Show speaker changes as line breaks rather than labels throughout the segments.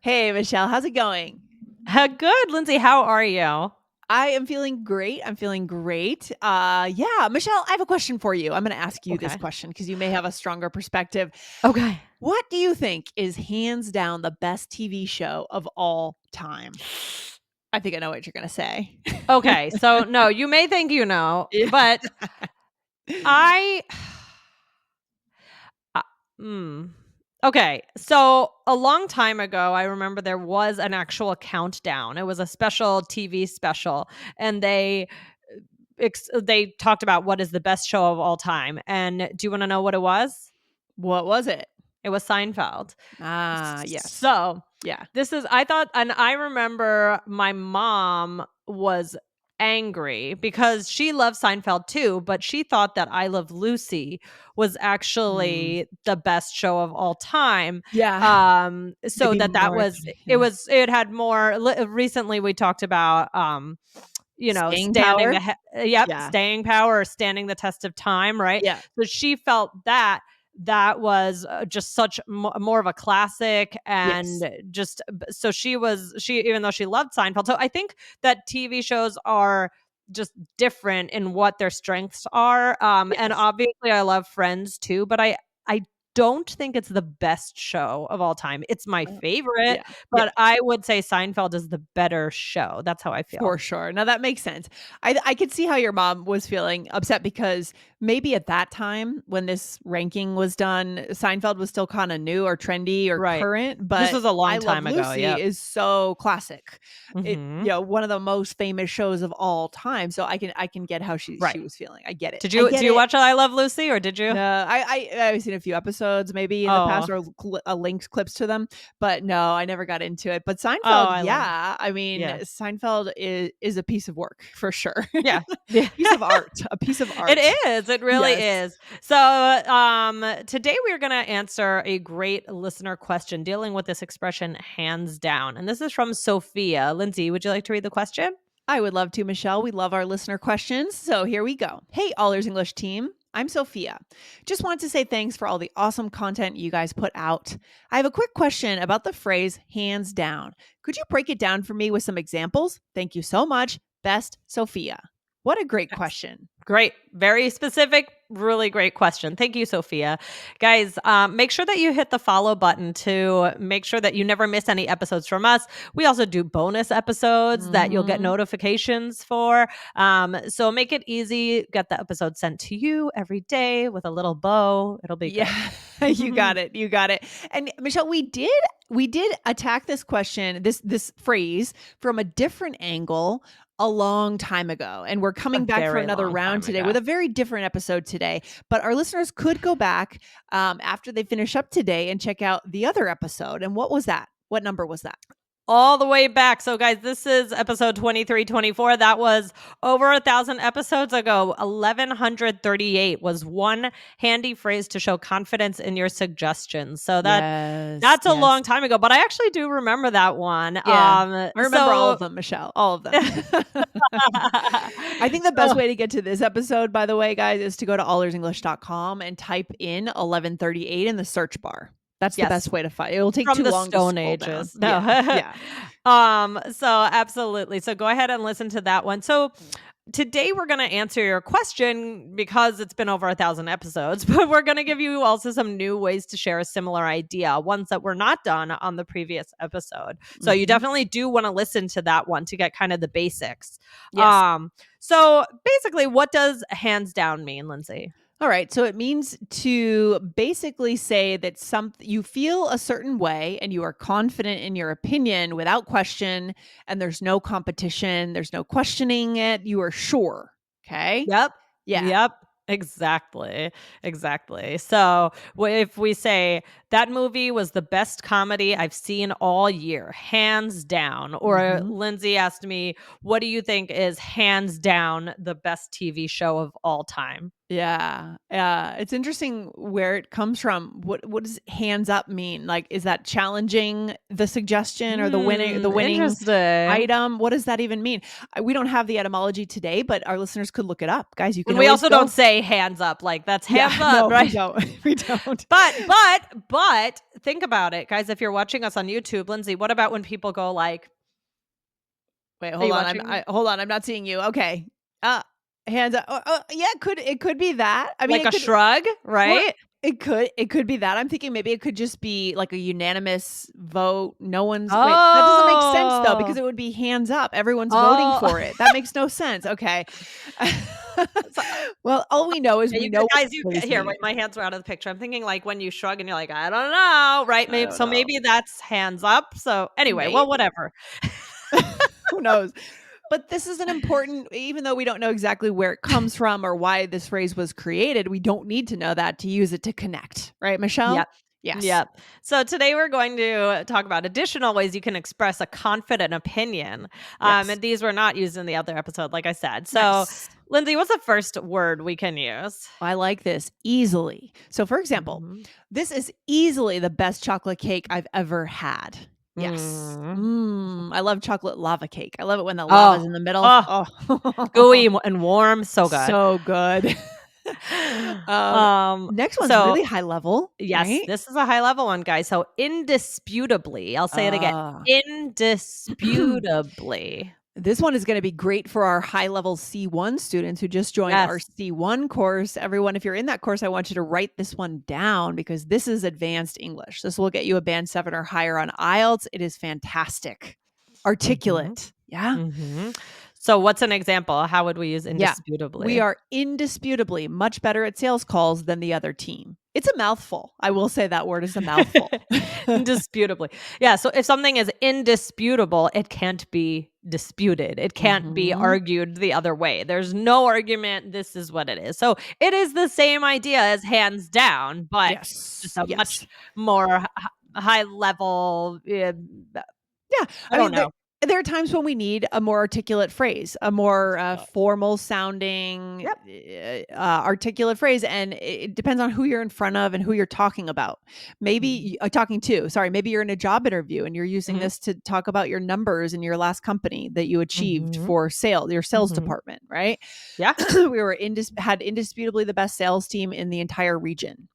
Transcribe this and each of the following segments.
Hey, Michelle, how's it going?
Good, Lindsay. How are you?
I am feeling great. I'm feeling great. Yeah, Michelle, I have a question for you. I'm going to ask you this
Okay.
question because you may have a stronger perspective.
Okay.
What do you think is hands down the best TV show of all time? I think I know what you're going to say.
Okay. So no, you may think you know,
Yeah.
but I uh, mm, okay. So a long time ago, I remember there was an actual countdown. It was a special TV special, and they talked about what is the best show of all time. And do you want to know what it was?
What was it?
It was Seinfeld.
Ah, yes.
So,
Yeah.
this is I thought and I remember my mom was angry because she loves Seinfeld too, but she thought that I Love Lucy was
Mm.
actually the best show of all time.
Yeah.
So
Maybe
that
more.
was
Yeah.
it had more recently we talked about
Staying
standing
power.
the yep,
Yeah.
staying power or standing the test of time, right?
Yeah.
So she felt that that was just such more of a classic
Yes.
and just so she even though she loved Seinfeld. So I think that TV shows are just different in what their strengths are. And
Yes.
obviously I love Friends too, but I don't think it's the best show of all time. It's my
Uh,
favorite,
yeah. Yeah.
but I would say Seinfeld is the better show. That's how I feel.
For sure. Now that makes sense. I could see how your mom was feeling upset because maybe at that time when this ranking was done, Seinfeld was still kind of new or trendy or
Right.
current,
This
but
was a
I
long
Love
time ago.
Lucy
Yep.
is so classic. It
Mhm.
one of the most famous shows of all time. So I can get how she
Right.
was feeling. I get it.
Did
I
you
get
do you
it.
watch I Love Lucy or did you?
No, I've seen a few episodes maybe in the past
Oh.
or linked clips to them, but no, I never got into it. But
Oh,
Seinfeld,
I love
yeah, I mean,
yeah.
Seinfeld is a piece of work for sure.
Yeah. Yeah.
Piece of art, a piece of
It
art.
is, it really
Yes.
is. So, today we're gonna answer a great listener question dealing with this expression "hands down," and this is from Sophia. Lindsay, would you like to read the question?
I would love to, Michelle. We love our listener questions. So here we go. Hey, All Ears English team. I'm Sophia. Just wanted to say thanks for all the awesome content you guys put out. I have a quick question about the phrase hands down. Could you break it down for me with some examples? Thank you so much. Best, Sophia. What a great question.
Great. Very specific, really great question. Thank you, Sophia. Guys, make sure that you hit the follow button to make sure that you never miss any episodes from us. We also do bonus episodes that you'll get
Mhm.
notifications for. So make it easy. Get the episode sent to you every day with a little bow. It'll be good.
Yeah, you got it. You got it. And Michelle, we did attack this question, this phrase from a different angle a long time ago. And we're
A
coming back for
very
another
long
round
time
today with
ago.
a very different episode today. But our listeners could go back after they finish up today and check out the other episode. And what was that? What number was that?
All the way back. So, guys, this is episode 2324. That was over 1,000 episodes ago. 1138 was one handy phrase to show confidence in your suggestions. So
Yes,
that's a
yes.
long time ago, but I actually do remember that one.
Yeah. I remember all
So
of them, Michelle, all of them. I think the best
so
way to get to this episode, by the way, guys, is to go to allearsenglish.com and type in 1138 in the search bar. That's the
yes,
best way to find it. It'll take
from
too
the
long to
Stone
scroll down.
Ages. No.
Yeah, yeah.
So absolutely. So go ahead and listen to that one. So today we're going to answer your question because it's been over 1,000 episodes, but we're going to give you also some new ways to share a similar idea, ones that were not done on the previous episode. So you
Mhm.
definitely do want to listen to that one to get kind of the basics.
Yes.
So basically, what does hands down mean, Lindsay?
All right. So it means to basically say that you feel a certain way and you are confident in your opinion without question, and there's no competition, there's no questioning it. You are sure. Okay.
Yep.
Yeah.
Yep. Exactly. Exactly. So if we say that movie was the best comedy I've seen all year, hands down, or
Mhm.
Lindsay asked me, what do you think is hands down the best TV show of all time?
Yeah. Yeah. It's interesting where it comes from. What does hands up mean? Like, is that challenging the suggestion or the winning
Interesting.
item? What does that even mean? We don't have the etymology today, but our listeners could look it up. Guys, you can
And we
always
also don't
go.
say hands up, like that's
Yeah,
hands up,
no, we
right?
don't. We don't.
But think about it, guys. If you're watching us on YouTube, Lindsay, what about when people go like,
Wait,
are
hold
you
on.
watching?
Hold on. I'm not seeing you. Okay. Uh, hands up. Yeah, it could be that. I mean,
Like
it
a
could.
shrug,
Or
right?
it could be that. I'm thinking maybe it could just be like a unanimous vote. No one's wait, that doesn't make sense though because
Oh.
it would be hands up. Everyone's voting
Oh.
for it. That makes no sense. Okay.
So
Well, all we know is
yeah,
we
you
know what
guys, you
phrase
here,
means.
wait, my hands are out of the picture. I'm thinking like when you shrug and you're like, "I don't know," right?
I
Maybe
don't
so
know.
maybe that's hands up. So anyway,
Maybe.
well, whatever.
Who knows? But this is an important even though we don't know exactly where it comes from or why this phrase was created, we don't need to know that to use it to connect. Right, Michelle?
Yep.
Yes.
Yep. So today we're going to talk about additional ways you can express a confident opinion.
Yes.
And these were not used in the other episode, like I said. So,
Nice.
Lindsay, what's the first word we can use?
I like this easily. So, for example,
Mhm.
this is easily the best chocolate cake I've ever had. Yes.
Mm.
I love chocolate lava cake. I love it when the
Oh,
lava's in the middle.
oh,
Oh,
gooey and warm, so good.
so good. um,
um,
Next one's
so
really high level,
yes,
right?
this is a high level one, guys. So indisputably, I'll say it again.
Uh,
Indisputably.
This one is going to be great for our high level C1 students who just joined our
Yes.
C1 course. Everyone, if you're in that course, I want you to write this one down because this is advanced English. This will get you a band 7 or higher on IELTS. It is fantastic.
Mhm.
Articulate. Yeah.
Mhm. So what's an example? How would we use
Yeah. We
indisputably?
are indisputably much better at sales calls than the other team. It's a mouthful. I will say that word is a mouthful.
Indisputably. Yeah, so if something is indisputable, it can't be disputed. It can't be
Mhm.
argued the other way. There's no argument, this is what it is. So it is the same idea as hands down, but just
Yes.
a
Yes.
much more high level,
Yeah,
I
I
don't
mean,
know.
there are times when we need a more articulate phrase, a more,
So
formal sounding,
yep.
articulate phrase, and it depends on who you're in front of and who you're talking about.
Mhm.
Maybe talking to, sorry, maybe you're in a job interview and you're using
Mhm.
this to talk about your numbers in your last company that you achieved
Mhm.
for your sales
Mhm.
department, right?
Yeah.
We had indisputably the best sales team in the entire region.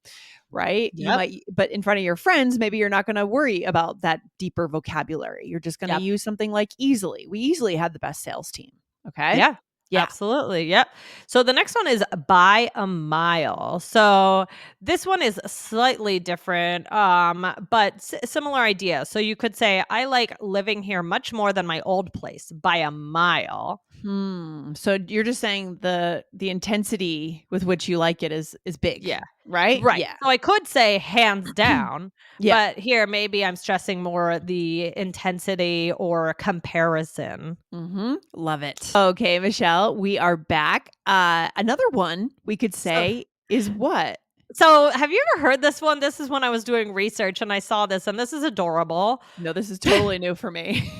Right? You
Yep.
might, but in front of your friends, maybe you're not going to worry about that deeper vocabulary. You're just going to
Yep.
use something like easily. We easily had the best sales team. Okay.
Yeah,
Yeah.
absolutely. Yep. So the next one is by a mile. So this one is slightly different, but similar idea. So you could say, I like living here much more than my old place by a mile.
So you're just saying the intensity with which you like it is big,
Yeah.
right?
Right.
Yeah.
So I could say hands down,
Yeah.
but here maybe I'm stressing more the intensity or comparison.
Love it. Okay, Michelle, we are back. Another one we could
So
say is what?
so have you ever heard this one? This is when I was doing research and I saw this, and this is adorable.
No, this is totally new for me.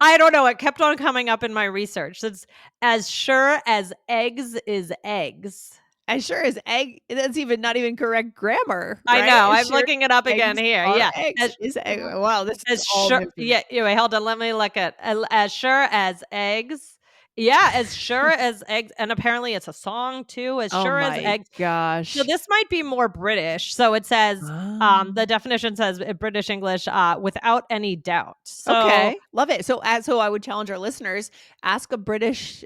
I don't know, it kept on coming up in my research. It's as sure as eggs is eggs.
As sure as egg that's even not even correct grammar,
I
right?
know,
As
I'm
sure
looking it up
as
again
eggs
here,
are
yeah.
eggs
As
is egg wow, this is
as
all
sure
new for me.
yeah, anyway, hold on, let me look at as sure as eggs yeah, as sure as eggs and apparently it's a song too, as
Oh
sure as
my
eggs. So
gosh.
this might be more British. So it says, the
Um,
definition says in British English, without any doubt. So
okay, love it. So I would challenge our listeners, ask a British,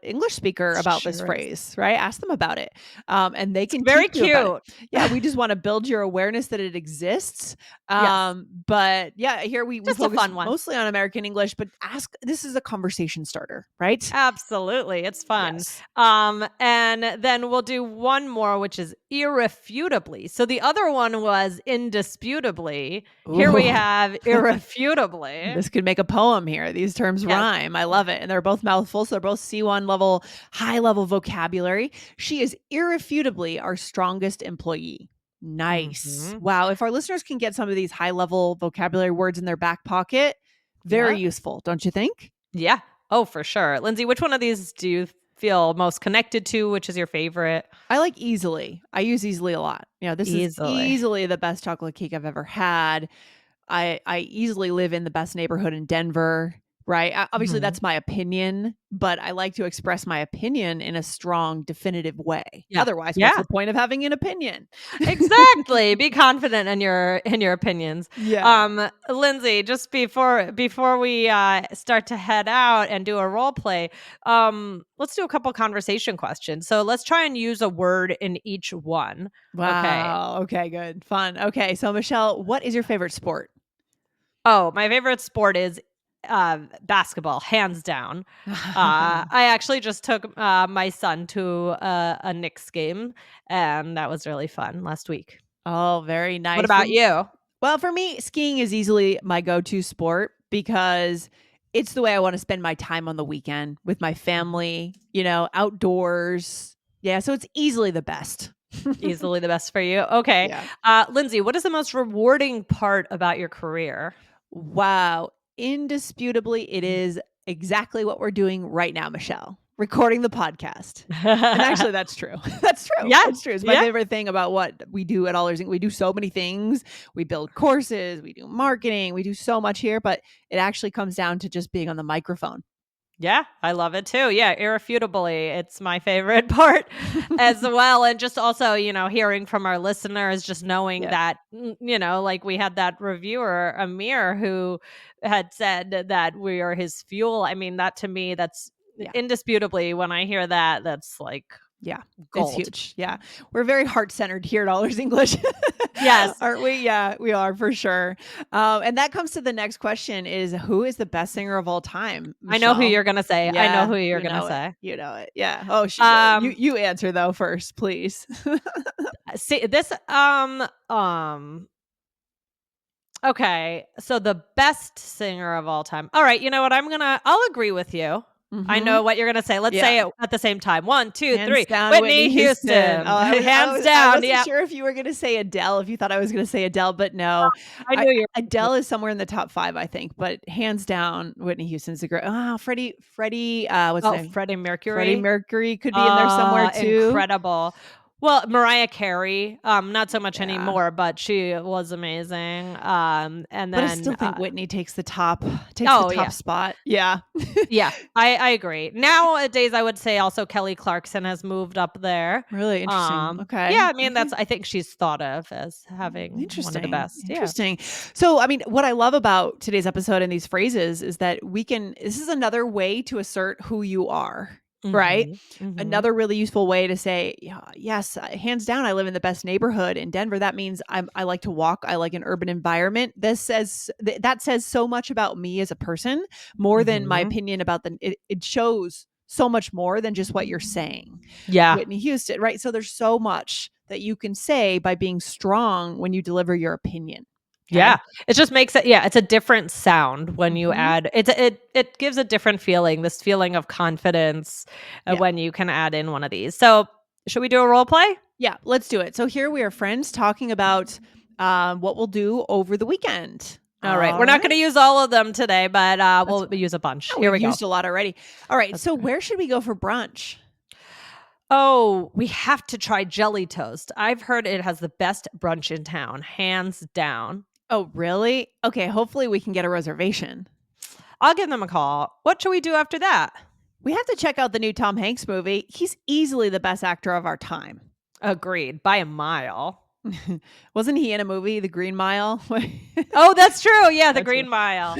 English speaker about this
sure is
phrase, right? Ask them about it, and they
it's
can teach
very
you about it.
cute.
Yeah, we just wanna build your awareness that it exists,
Yes,
but yeah, here we
just a
focus
fun one.
mostly on American English, but ask this is a conversation starter, right?
Absolutely, it's fun.
Yes.
And then we'll do one more, which is irrefutably. So the other one was indisputably. Here we
Ooh.
have irrefutably.
This could make a poem here. These terms
Yes.
rhyme. I love it. And they're both mouthfuls. So they're both C1 level, high level vocabulary. She is irrefutably our strongest employee. Nice.
Mhm.
Wow. If our listeners can get some of these high level vocabulary words in their back pocket, very
Yeah.
useful, don't you think?
Yeah. Oh, for sure. Lindsay, which one of these do you feel most connected to? Which is your favorite?
I like easily. I use easily a lot. This is
Easily.
easily the best chocolate cake I've ever had. I easily live in the best neighborhood in Denver, right? Obviously,
Mhm.
that's my opinion, but I like to express my opinion in a strong, definitive way.
Yeah.
Otherwise, what's
Yeah.
the point of having an opinion?
Exactly. Be confident in your opinions.
Yeah.
Lindsay, just before we start to head out and do a role play, let's do a couple conversation questions. So let's try and use a word in each one. Okay.
Wow. Okay, good. Fun. Okay, so Michelle, what is your favorite sport?
Oh, my favorite sport is basketball, hands down. I actually just took my son to a Knicks game, and that was really fun last week.
Oh, very
What
nice.
about you?
Well, for me, skiing is easily my go-to sport because it's the way I want to spend my time on the weekend with my family, outdoors. Yeah, so it's easily the best.
Easily the best for you. Okay.
Yeah.
Lindsay, what is the most rewarding part about your career?
Wow. Indisputably, it is exactly what we're doing right now, Michelle. Recording the podcast. And actually, that's true. That's true.
Yeah.
It's true. It's my
Yeah.
favorite thing about what we do at Allers Inc. We do so many things. We build courses, we do marketing, we do so much here, but it actually comes down to just being on the microphone.
Yeah, I love it too. Yeah, irrefutably. It's my favorite part as well. And just also, hearing from our listeners, just knowing
Yeah.
that, like we had that reviewer, Amir, who had said that we are his fuel. I mean, that to me, that's
Yeah.
indisputably, when I hear that, that's like
Yeah. It's
gold.
huge. Yeah. We're very heart-centered here at Allers English.
Yes.
Aren't we? Yeah, we are for sure. And that comes to the next question is who is the best singer of all time,
I know who
Michelle?
you're going to say. I know
Yeah,
who you're
you
going to
know it.
say.
You know it. Yeah. Oh, you
Um,
you answer though first, please.
see this, okay, so the best singer of all time. All right, you know what? I'll agree with you. I
Mhm.
know what you're gonna say. Let's
Yeah.
say it at the same time. One, two,
Hands
three.
down,
Whitney
Whitney Houston. Oh,
Houston. Hands
I
down.
wasn't
Yeah.
sure if you were gonna say Adele, if you thought I was gonna say Adele, but no.
I
I
knew you were.
Adele is somewhere in the top 5, I think, but hands down, Whitney Houston's a great Freddie, what's his
Oh,
name?
Freddie
Freddie
Mercury.
Mercury could be in there somewhere too.
Incredible. Well, Mariah Carey, not so much
Yeah.
anymore, but she was amazing. And
But I still
then
think Whitney takes the top
oh yeah.
spot. Yeah.
Yeah, I agree. Nowadays, I would say also Kelly Clarkson has moved up there.
Really interesting.
Yeah,
Okay.
I mean,
Okay.
I think she's thought of as having one of the
Interesting.
best. Yeah.
Interesting. So, I mean, what I love about today's episode and these phrases is that this is another way to assert who you are, right?
Mhm. Mhm.
Another really useful way to say, yeah, yes, hands down, I live in the best neighborhood in Denver. That means I like to walk. I like an urban environment. That says so much about me as a person, more than my
Mhm.
opinion about it shows so much more than just what you're saying.
Yeah.
Whitney Houston, right? So there's so much that you can say by being strong when you deliver your opinion. Okay.
Yeah. It just makes it it's a different sound when you
Hmm.
add it gives a different feeling, this feeling of confidence
Yeah.
when you can add in one of these. So, should we do a role play?
Yeah. Let's do it. So here we are, friends, talking about what we'll do over the weekend.
All right.
All
We're not
right.
going to use all of them today, but
That's
we'll
fine.
use a bunch.
Oh,
Here
we've
we go.
used a lot already. All right.
That's
So
okay.
where should we go for brunch?
Oh, we have to try jelly toast. I've heard it has the best brunch in town, hands down.
Oh, really? Okay. Hopefully we can get a reservation.
I'll give them a call. What should we do after that?
We have to check out the new Tom Hanks movie. He's easily the best actor of our time.
Agreed. By a mile.
Wasn't he in a movie, The Green Mile?
Oh, that's true. Yeah, the
That's
Green
what-
Mile.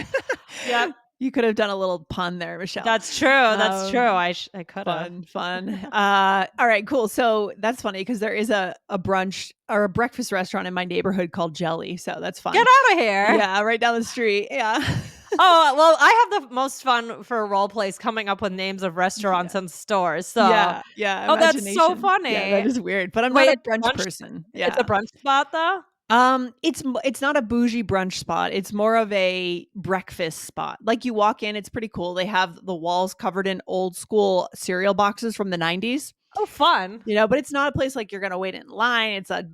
Yep.
You could have done a little pun there, Michelle.
That's true. That's true.
Um,
I could have.
Fun. All right, cool. So that's funny because there is a brunch or a breakfast restaurant in my neighborhood called Jelly. So that's fun.
Get out of here.
Yeah, right down the street. Yeah.
Oh, well, I have the most fun for role plays coming up with names of restaurants and stores. So,
Yeah. Yeah.
oh, that's so
Imagination.
funny.
Yeah, that is weird. But I'm
Wait,
not a
it's
brunch
brunch?
person.
It's
Yeah.
a brunch spot, though?
It's not a bougie brunch spot. It's more of a breakfast spot. Like you walk in, it's pretty cool. They have the walls covered in old school cereal boxes from the 90s.
Oh, fun.
But it's not a place like you're going to wait in line. It's a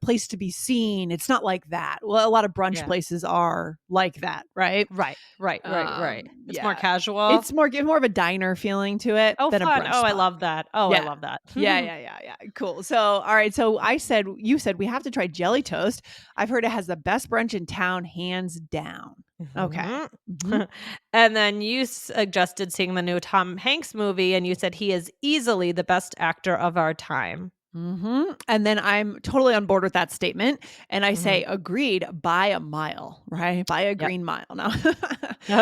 place to be seen. It's not like that. Well, a lot of brunch
Yeah.
places are like that, right?
Right. It's more
Yeah.
casual.
It's more of a diner feeling to it
Oh,
than a
fun.
brunch
Oh, I
spot.
love that. Oh, I
Yeah.
love that.
Yeah. Cool. So, all right. So you said we have to try jelly toast. I've heard it has the best brunch in town, hands down. Okay.
Mhm.
Mhm.
And then you suggested seeing the new Tom Hanks movie, and you said he is easily the best actor of our time.
And then I'm totally on board with that statement, and I
Mhm.
say agreed by a mile, right? By a
Yep.
green mile now.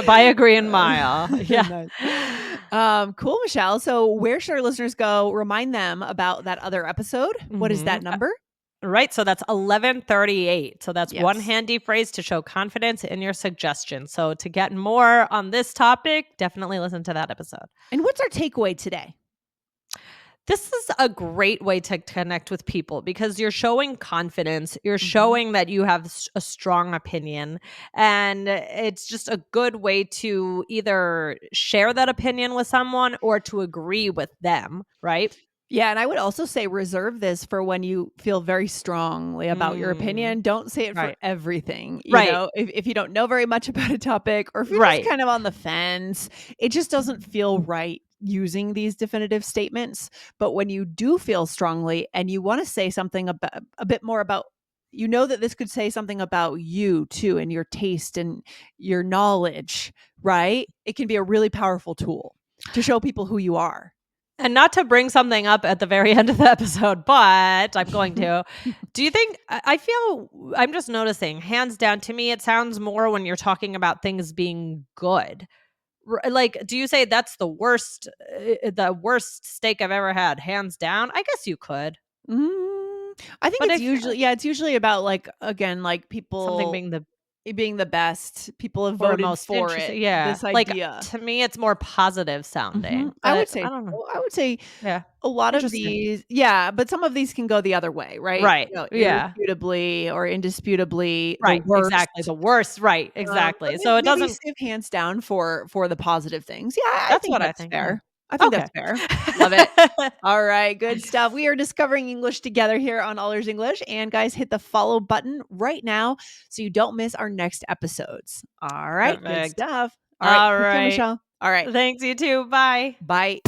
By a green
Uh,
mile. Yeah.
nice. Cool, Michelle. So where should our listeners go? Remind them about that other episode. What is
Mhm.
that number?
Right, so that's 1138. So that's one
Yes.
handy phrase to show confidence in your suggestion. So to get more on this topic, definitely listen to that episode.
And what's our takeaway today?
This is a great way to connect with people because you're showing confidence. You're
Mhm.
showing that you have a strong opinion. And it's just a good way to either share that opinion with someone or to agree with them, right?
Yeah, and I would also say reserve this for when you feel very strongly about your
Mm,
opinion. Don't say it for
right.
everything.
Right.
If you don't know very much about a topic or if you're just
Right.
kind of on the fence, it just doesn't feel right using these definitive statements. But when you do feel strongly and you want to say something about a bit more about that this could say something about you too and your taste and your knowledge, right? It can be a really powerful tool to show people who you are.
And not to bring something up at the very end of the episode, but I'm going to. Do you think I feel I'm just noticing, hands down to me, it sounds more when you're talking about things being good. Like, do you say that's the worst steak I've ever had, hands down? I guess you could.
I think
But
it's
if
usually yeah, it's usually about, like, again, like,
something
people
being the
it being the best. People have
or
voted
most
for it,
interesting, yeah.
this
Like,
idea.
to me, it's more positive sounding,
I would
but
say
I don't know.
so. I would say
Yeah.
a lot of
Interesting.
these yeah, but some of these can go the other way, right?
Right. Yeah.
Irrefutably or indisputably the
Right. Exactly.
worst.
The worst. Right.
But
Exactly. So it
maybe
doesn't
save hands down for the positive things. Yeah, I
That's
think
what I
that's
think, yeah.
fair. I think
Okay.
that's fair. Love it. All right, good stuff. We are discovering English together here on All Ears English. And guys, hit the follow button right now so you don't miss our next episodes. All right, good
Perfect.
stuff. All right, take care,
Alright.
Michelle. All right,
Thanks, you too. Bye.
bye.